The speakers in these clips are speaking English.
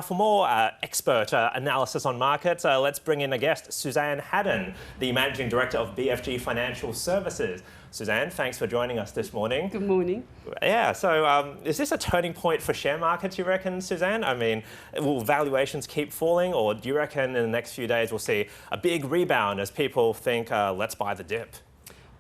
For more expert analysis on markets, let's bring in a guest, Suzanne Haddan, the Managing Director of BFG Financial Services. Suzanne, thanks for joining us this morning. Good morning. Yeah, so is this a turning point for share markets, you reckon, Suzanne? I mean, will valuations keep falling, or do you reckon in the next few days we'll see a big rebound as people think, let's buy the dip?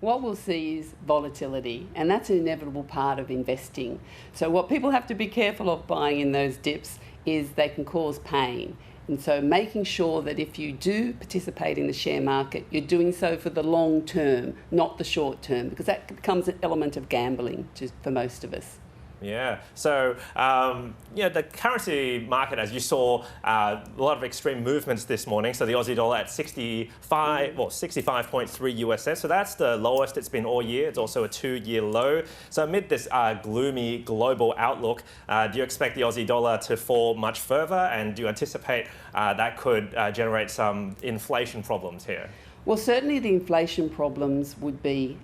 What we'll see is volatility, and that's an inevitable part of investing. So what people have to be careful of buying in those dips is they can cause pain. And so making sure that if you do participate in the share market, you're doing so for the long term, not the short term, because that becomes an element of gambling for most of us. Yeah, so the currency market, as you saw, a lot of extreme movements this morning. So the Aussie dollar at 65.3 US cents. So that's the lowest it's been all year. It's also a 2-year low. So amid this gloomy global outlook, do you expect the Aussie dollar to fall much further? And do you anticipate that could generate some inflation problems here? Well, certainly the inflation problems would be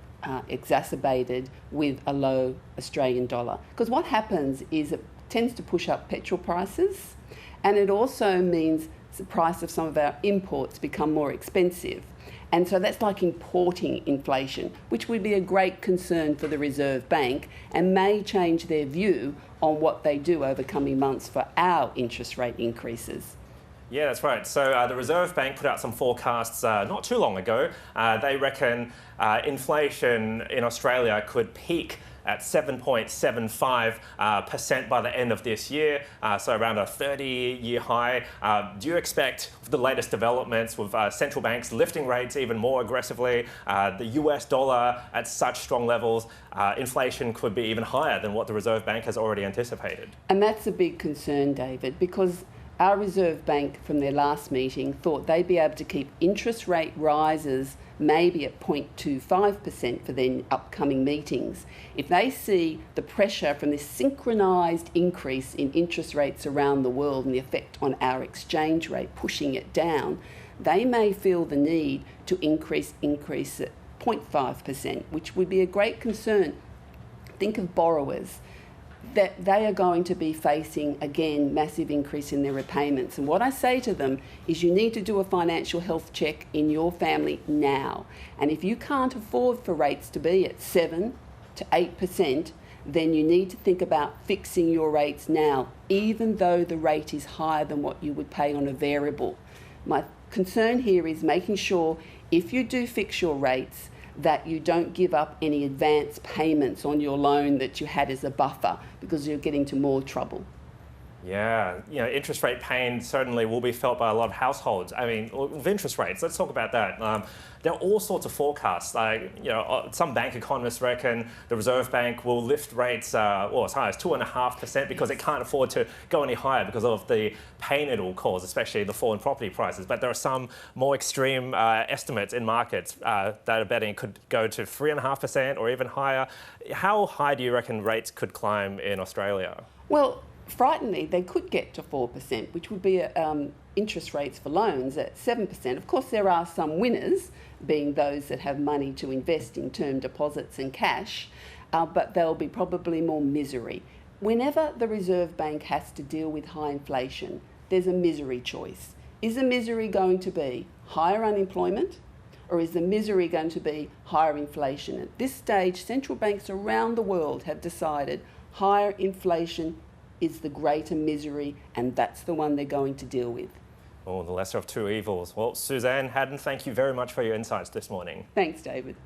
exacerbated with a low Australian dollar. Because what happens is it tends to push up petrol prices, and it also means the price of some of our imports become more expensive. And so that's like importing inflation, which would be a great concern for the Reserve Bank and may change their view on what they do over coming months for our interest rate increases. Yeah, that's right. So the Reserve Bank put out some forecasts not too long ago. They reckon inflation in Australia could peak at 7.75% by the end of this year, so around a 30-year high. Do you expect the latest developments with central banks lifting rates even more aggressively, the US dollar at such strong levels, inflation could be even higher than what the Reserve Bank has already anticipated? And that's a big concern, David, because our Reserve Bank from their last meeting thought they'd be able to keep interest rate rises maybe at 0.25% for their upcoming meetings. If they see the pressure from this synchronised increase in interest rates around the world and the effect on our exchange rate pushing it down, they may feel the need to increase at 0.5%, which would be a great concern. Think of borrowers, that they are going to be facing, again, massive increase in their repayments. And what I say to them is you need to do a financial health check in your family now. And if you can't afford for rates to be at 7 to 8%, then you need to think about fixing your rates now, even though the rate is higher than what you would pay on a variable. My concern here is making sure if you do fix your rates, that you don't give up any advance payments on your loan that you had as a buffer, because you're getting to more trouble. Yeah, interest rate pain certainly will be felt by a lot of households. I mean, with interest rates, let's talk about that. There are all sorts of forecasts. Some bank economists reckon the Reserve Bank will lift rates as high as 2.5% because it can't afford to go any higher because of the pain it will cause, especially the fall in property prices. But there are some more extreme estimates in markets that are betting it could go to 3.5% or even higher. How high do you reckon rates could climb in Australia? Well, frighteningly, they could get to 4%, which would be interest rates for loans at 7%. Of course, there are some winners, being those that have money to invest in term deposits and cash, but there'll be probably more misery. Whenever the Reserve Bank has to deal with high inflation, there's a misery choice. Is the misery going to be higher unemployment, or is the misery going to be higher inflation? At this stage, central banks around the world have decided higher inflation is the greater misery, and that's the one they're going to deal with. Oh, the lesser of two evils. Well, Suzanne Haddan, thank you very much for your insights this morning. Thanks, David.